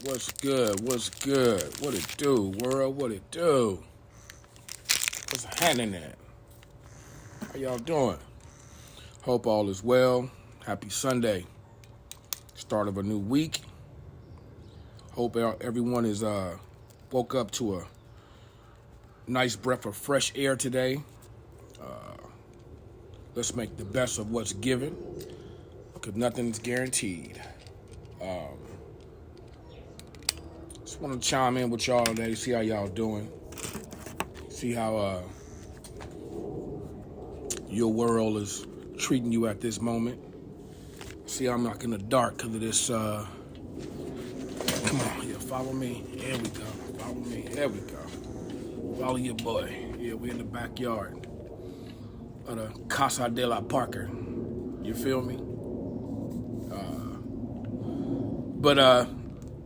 What's good? What's good? What it do, world? What it do? What's happening there? How y'all doing? Hope all is well. Happy Sunday. Start of a new week. Hope everyone is woke up to a nice breath of fresh air today. Let's make the best of what's given, because nothing's guaranteed. Just want to chime in with y'all today, see how y'all doing. See how your world is treating you at this moment. See, I'm not in the dark because of this. Come on, yeah, follow me. There we go. Follow me. There we go. Follow your boy. Yeah, we in the backyard of the Casa de la Parker. You feel me? But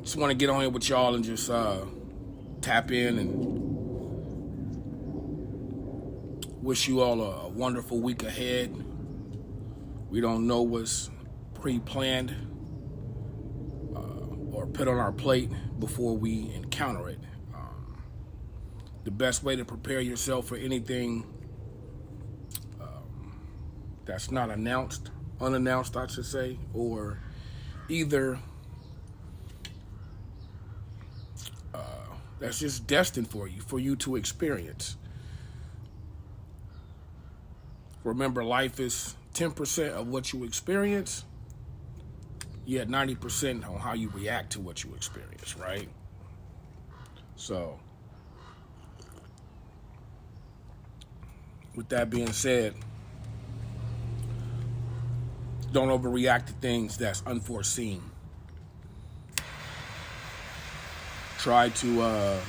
just want to get on here with y'all and just tap in and wish you all a wonderful week ahead. We don't know what's pre-planned or put on our plate before we encounter it. The best way to prepare yourself for anything that's not unannounced, I should say, or either that's just destined for you to experience. Remember, life is 10% of what you experience, yet 90% on how you react to what you experience, right? So, with that being said, don't overreact to things that's unforeseen. Try to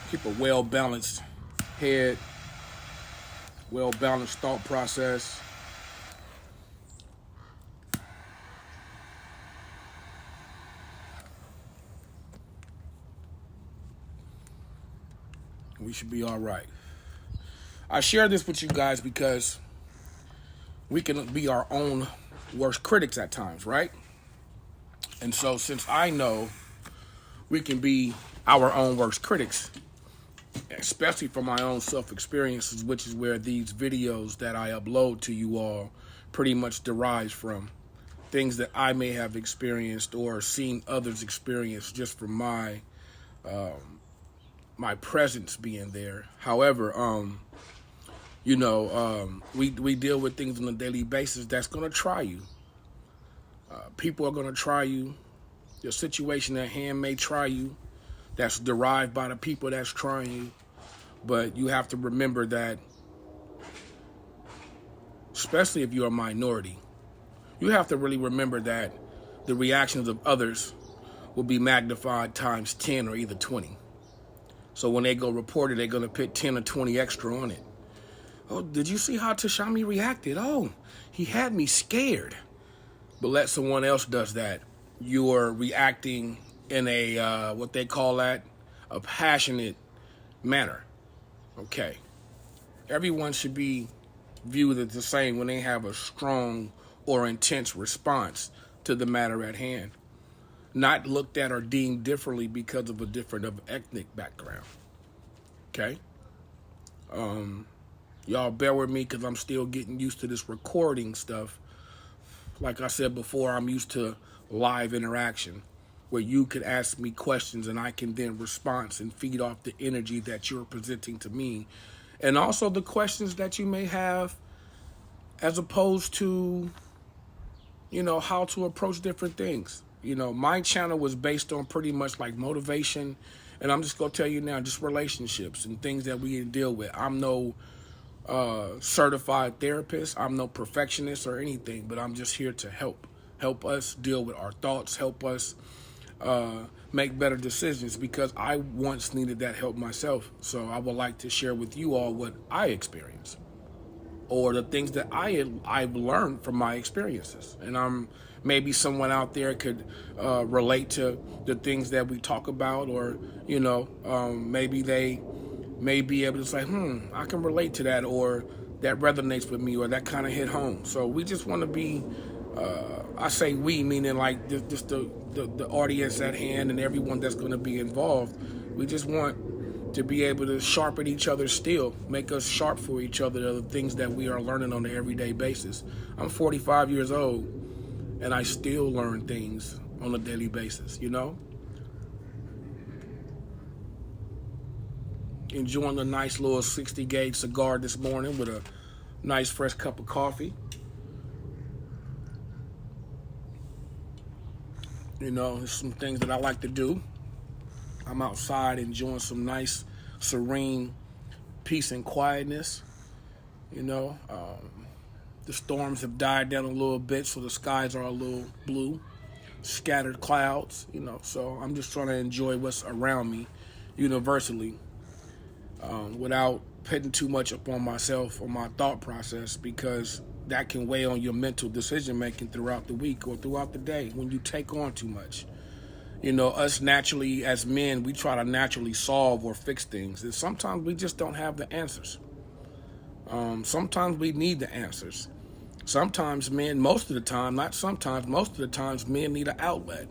keep a well-balanced head, well-balanced thought process. We should be all right. I share this with you guys because we can be our own worst critics at times, right? And so since I know we can be our own worst critics, especially from my own self-experiences, which is where these videos that I upload to you all pretty much derives from, things that I may have experienced or seen others experience just from my presence being there. However, we deal with things on a daily basis that's going to try you. People are going to try you. Your situation at hand may try you. That's derived by the people that's trying you. But you have to remember that, especially if you're a minority, you have to really remember that the reactions of others will be magnified times 10 or either 20. So when they go report it, they're going to put 10 or 20 extra on it. Oh, did you see how Tashami reacted? Oh, he had me scared. But let someone else does that. You're reacting in a, what they call that, a passionate manner. Okay. Everyone should be viewed as the same when they have a strong or intense response to the matter at hand. Not looked at or deemed differently because of a different ethnic background. Okay? Y'all bear with me because I'm still getting used to this recording stuff. Like I said before, I'm used to live interaction where you could ask me questions and I can then respond and feed off the energy that you're presenting to me. And also the questions that you may have as opposed to, how to approach different things. My channel was based on pretty much like motivation. And I'm just going to tell you now, just relationships and things that we deal with. I'm no certified therapist. I'm no perfectionist or anything, but I'm just here to help us deal with our thoughts, help us make better decisions, because I once needed that help myself. So I would like to share with you all what I experienced or the things that I've learned from my experiences. And maybe someone out there could relate to the things that we talk about, or, maybe they may be able to say, I can relate to that, or that resonates with me, or that kind of hit home. So we just want to be I say we, meaning like just the audience at hand and everyone that's going to be involved. We just want to be able to sharpen each other's steel, make us sharp for each other, the things that we are learning on an everyday basis. I'm 45 years old, and I still learn things on a daily basis, you know? Enjoying a nice little 60 gauge cigar this morning with a nice fresh cup of coffee. You know, there's some things that I like to do. I'm outside enjoying some nice, serene peace and quietness. You know, the storms have died down a little bit, so the skies are a little blue, scattered clouds, you know. So I'm just trying to enjoy what's around me universally without putting too much upon myself or my thought process, because that can weigh on your mental decision making throughout the week or throughout the day when you take on too much. You know, us naturally as men, we try to naturally solve or fix things, and sometimes we just don't have the answers. Sometimes we need the answers. Sometimes men, most of the time, not sometimes, most of the times, men need an outlet.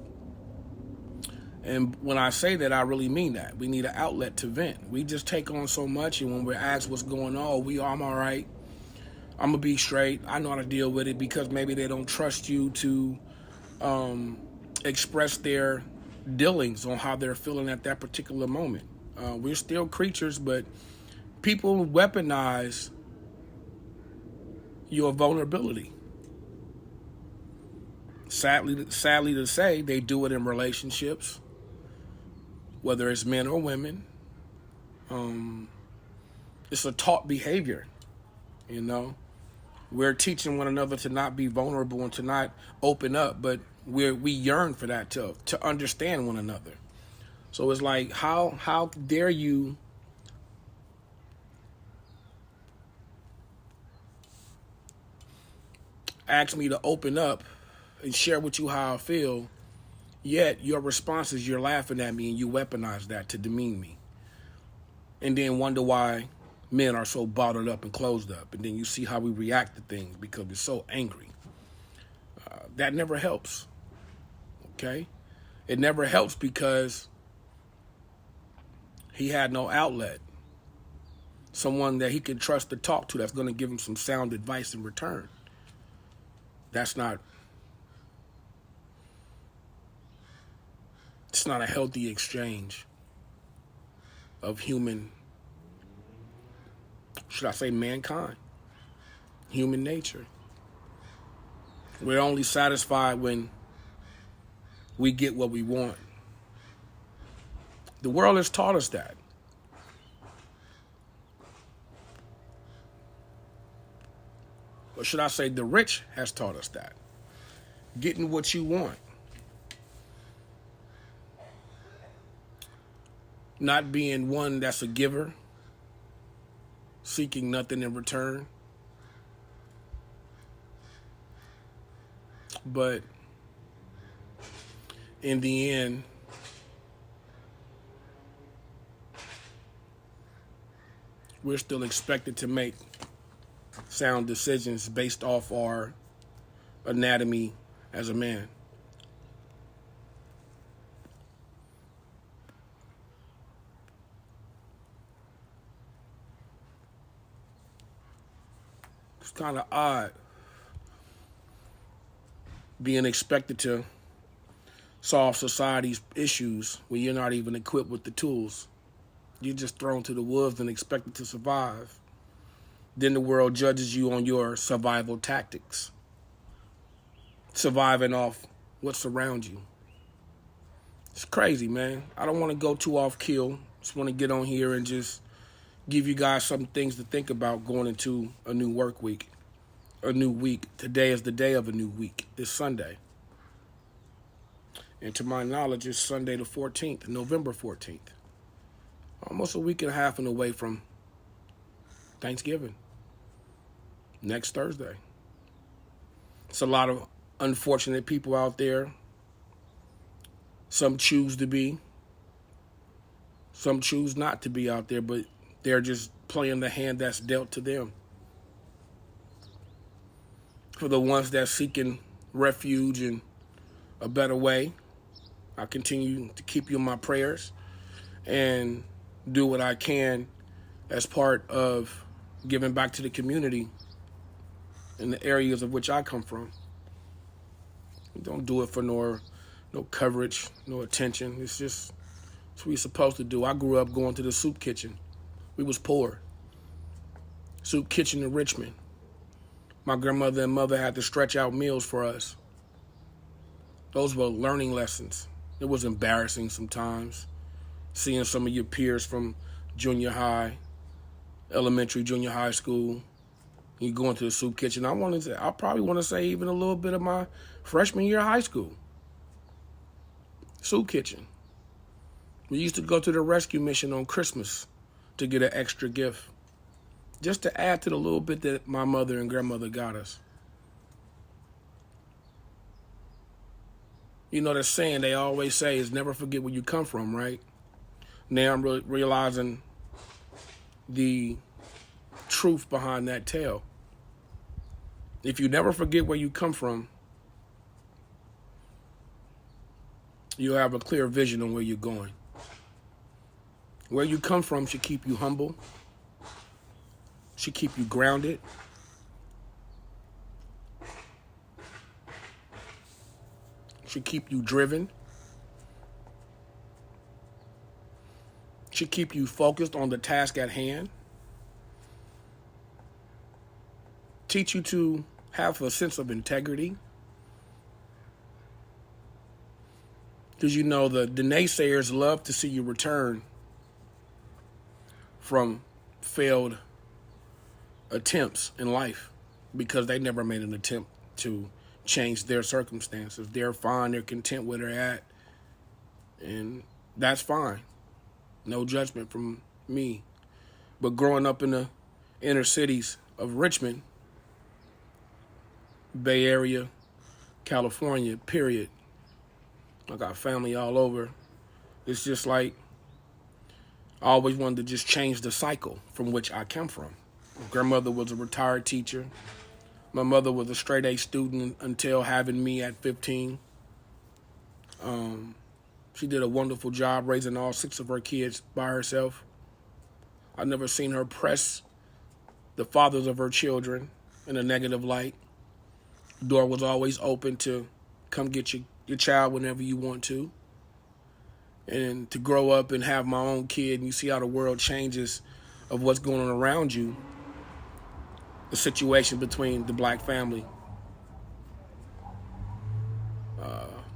And when I say that, I really mean that. We need an outlet to vent. We just take on so much, and when we're asked what's going on, I'm all right. I'm going to be straight. I know how to deal with it, because maybe they don't trust you to express their dealings on how they're feeling at that particular moment. We're still creatures, but people weaponize your vulnerability. Sadly to say, they do it in relationships, whether it's men or women. It's a taught behavior, you know. We're teaching one another to not be vulnerable and to not open up, but we yearn for that, to understand one another. So it's like, how dare you ask me to open up and share with you how I feel, yet your response is you're laughing at me and you weaponize that to demean me. And then wonder why men are so bottled up and closed up. And then you see how we react to things because we're so angry. That never helps, okay? It never helps, because he had no outlet. Someone that he can trust to talk to that's going to give him some sound advice in return. It's not a healthy exchange of human, should I say mankind, human nature. We're only satisfied when we get what we want. The world has taught us that. Or should I say the rich has taught us that. Getting what you want. Not being one that's a giver, seeking nothing in return. But in the end, we're still expected to make sound decisions based off our anatomy as a man. It's kind of odd being expected to solve society's issues when you're not even equipped with the tools. You're just thrown to the wolves and expected to survive. Then the world judges you on your survival tactics. Surviving off what's around you. It's crazy, man. I don't want to go too off kill. Just want to get on here and just give you guys some things to think about going into a new work week. A new week. Today is the day of a new week. It's Sunday. And to my knowledge, it's Sunday the 14th, November 14th. Almost a week and a half away from Thanksgiving. Next Thursday. It's a lot of unfortunate people out there. Some choose to be. Some choose not to be out there, but they're just playing the hand that's dealt to them. For the ones that's seeking refuge and a better way. I continue to keep you in my prayers and do what I can as part of giving back to the community in the areas of which I come from. Don't do it for no coverage, no attention. It's just what we're supposed to do. I grew up going to the soup kitchen. We was poor. Soup kitchen in Richmond. My grandmother and mother had to stretch out meals for us. Those were learning lessons. It was embarrassing sometimes, seeing some of your peers from junior high, elementary, junior high school, you go into the soup kitchen. I probably want to say even a little bit of my freshman year of high school. Soup kitchen. We used to go to the rescue mission on Christmas to get an extra gift, just to add to the little bit that my mother and grandmother got us. You know, that saying they always say is never forget where you come from, right? Now I'm realizing the truth behind that tale. If you never forget where you come from, you'll have a clear vision on where you're going. Where you come from should keep you humble, should keep you grounded, should keep you driven, should keep you focused on the task at hand, teach you to have a sense of integrity. Because you know the naysayers love to see you return from failed attempts in life because they never made an attempt to change their circumstances. They're fine, they're content where they're at, and that's fine. No judgment from me. But growing up in the inner cities of Richmond, Bay Area, California, period. I got family all over. It's just like I always wanted to just change the cycle from which I come from. My grandmother was a retired teacher. My mother was a straight A student until having me at 15. She did a wonderful job raising all 6 of her kids by herself. I've never seen her press the fathers of her children in a negative light. The door was always open to come get your child whenever you want to. And to grow up and have my own kid and you see how the world changes of what's going on around you, the situation between the black family.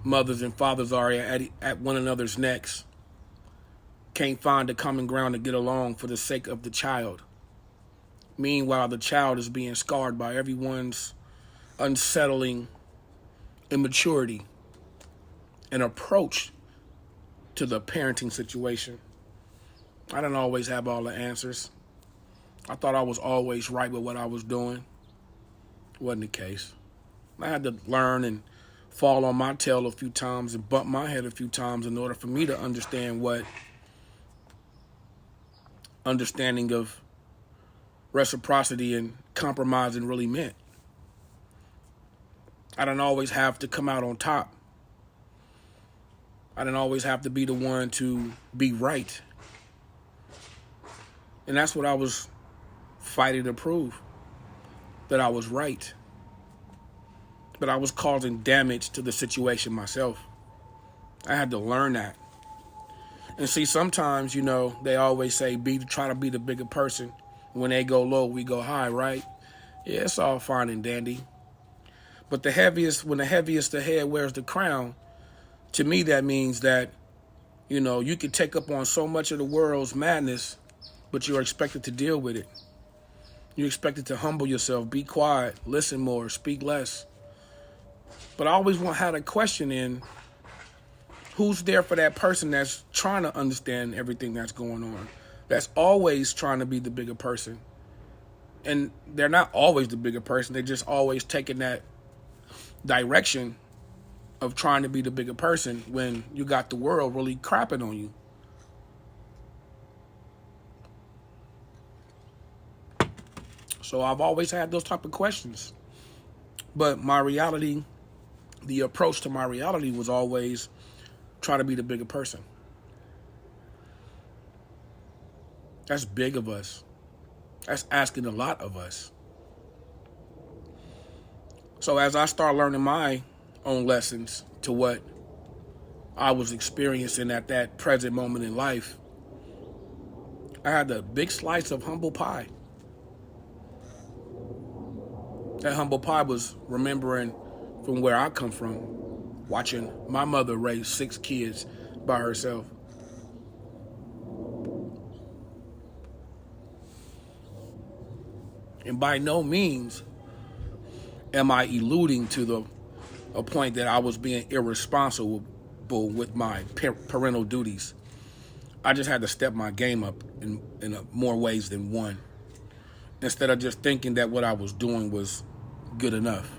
Mothers and fathers are at one another's necks. Can't find a common ground to get along for the sake of the child. Meanwhile, the child is being scarred by everyone's unsettling immaturity and approach to the parenting situation. I didn't always have all the answers. I thought I was always right with what I was doing. Wasn't the case. I had to learn and fall on my tail a few times and bump my head a few times in order for me to understand what understanding of reciprocity and compromising really meant. I didn't always have to come out on top. I didn't always have to be the one to be right. And that's what I was fighting to prove, that I was right. But I was causing damage to the situation myself. I had to learn that. And see, sometimes, you know, they always say try to be the bigger person. When they go low, we go high, right? Yeah, it's all fine and dandy. But when the heaviest the head wears the crown, to me that means that, you know, you can take up on so much of the world's madness, but you're expected to deal with it. You're expected to humble yourself, be quiet, listen more, speak less. But I always had a question in, who's there for that person that's trying to understand everything that's going on, that's always trying to be the bigger person? And they're not always the bigger person. They're just always taking that direction of trying to be the bigger person when you got the world really crapping on you. So I've always had those type of questions. But my reality the approach to my reality was always try to be the bigger person. That's big of us. That's asking a lot of us. So as I start learning my own lessons to what I was experiencing at that present moment in life, I had a big slice of humble pie. That humble pie was remembering from where I come from, watching my mother raise 6 kids by herself. And by no means am I alluding to a point that I was being irresponsible with my parental duties. I just had to step my game up in more ways than one. Instead of just thinking that what I was doing was good enough,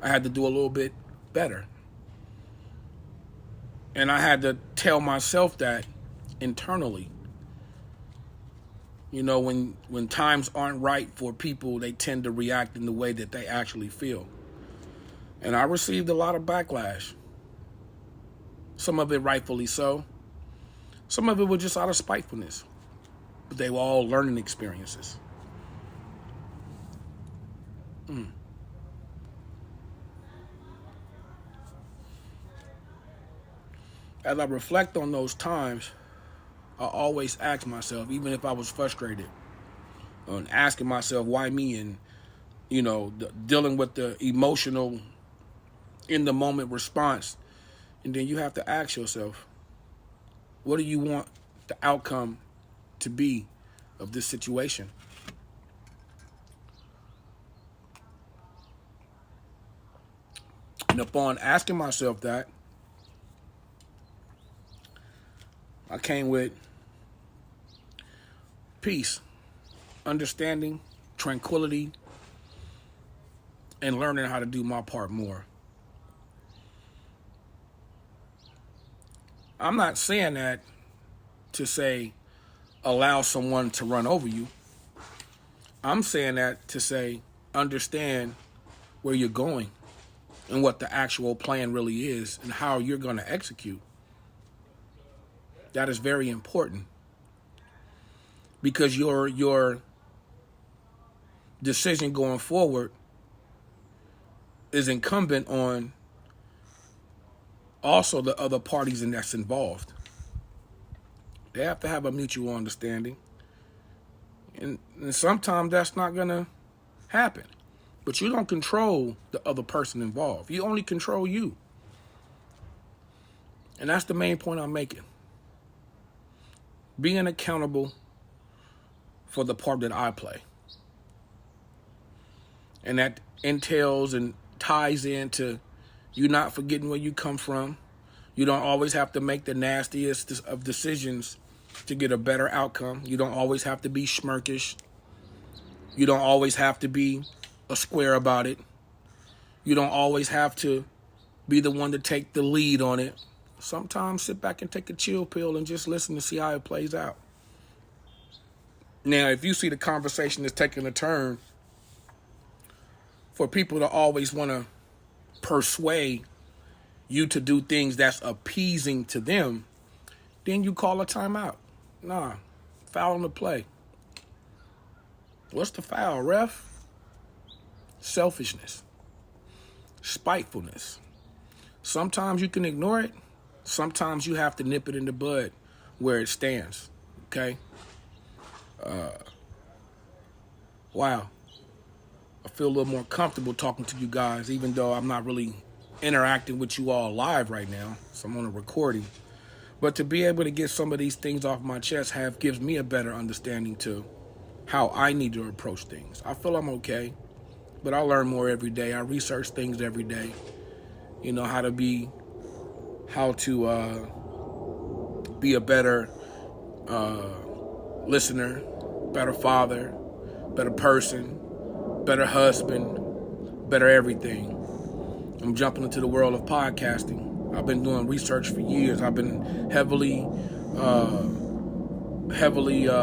I had to do a little bit better. And I had to tell myself that internally. You know, when times aren't right for people, they tend to react in the way that they actually feel. And I received a lot of backlash. Some of it rightfully so. Some of it was just out of spitefulness. But they were all learning experiences. As I reflect on those times, I always ask myself, even if I was frustrated, on asking myself, why me? And, you know, dealing with the emotional, in the moment response. And then you have to ask yourself, what do you want the outcome to be of this situation? And upon asking myself that, I came with peace, understanding, tranquility, and learning how to do my part more. I'm not saying that to say allow someone to run over you. I'm saying that to say understand where you're going and what the actual plan really is and how you're going to execute. That is very important, because your decision going forward is incumbent on also the other parties that's involved. They have to have a mutual understanding. And sometimes that's not going to happen. But you don't control the other person involved. You only control you. And that's the main point I'm making. Being accountable for the part that I play. And that entails and ties into you not forgetting where you come from. You don't always have to make the nastiest of decisions to get a better outcome. You don't always have to be smirkish. You don't always have to be a square about it. You don't always have to be the one to take the lead on it. Sometimes sit back and take a chill pill and just listen to see how it plays out. Now, if you see the conversation is taking a turn for people to always want to persuade you to do things that's appeasing to them, then you call a timeout. Nah, foul on the play. What's the foul, ref? Selfishness. Spitefulness. Sometimes you can ignore it. Sometimes you have to nip it in the bud where it stands. Okay? Wow. I feel a little more comfortable talking to you guys, even though I'm not really interacting with you all live right now. So I'm on a recording. But to be able to get some of these things off my chest gives me a better understanding to how I need to approach things. I feel I'm okay, but I learn more every day. I research things every day. You know, how to be a better listener, better father, better person, better husband, better everything. I'm jumping into the world of podcasting. I've been doing research for years. I've been heavily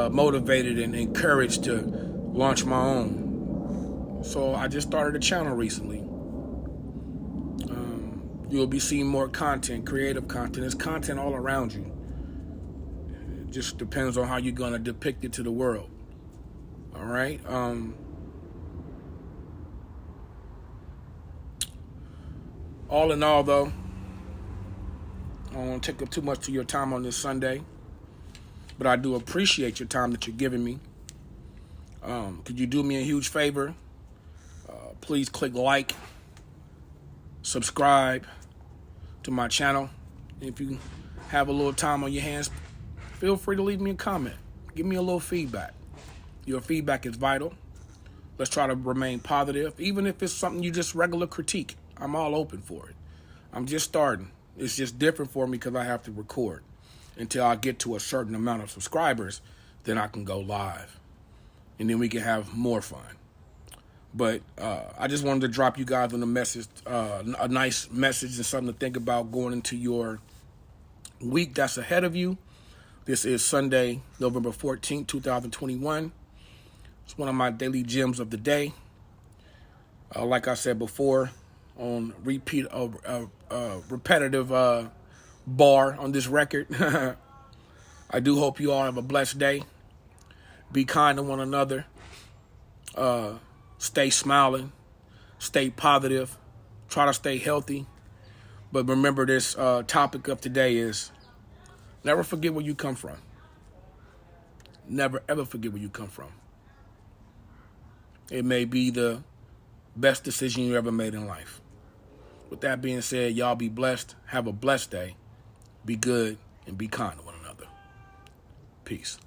motivated and encouraged to launch my own. So I just started a channel recently. You'll be seeing more content, creative content. There's content all around you. It just depends on how you're going to depict it to the world. All right? All in all, though, I don't want to take up too much of your time on this Sunday, but I do appreciate your time that you're giving me. Could you do me a huge favor? Please click like, subscribe to my channel. If you have a little time on your hands, feel free to leave me a comment. Give me a little feedback. Your feedback is vital. Let's try to remain positive. Even if it's something you just regular critique, I'm all open for it. I'm just starting. It's just different for me because I have to record. Until I get to a certain amount of subscribers, then I can go live. And then we can have more fun. But I just wanted to drop you guys on a message, a nice message and something to think about going into your week that's ahead of you. This is Sunday, November 14th, 2021. It's one of my daily gems of the day. Like I said before, on repetitive bar on this record. I do hope you all have a blessed day. Be kind to one another. Stay smiling. Stay positive. Try to stay healthy. But remember, this topic of today is never forget where you come from. Never, ever forget where you come from. It may be the best decision you ever made in life. With that being said, y'all be blessed. Have a blessed day. Be good and be kind to one another. Peace.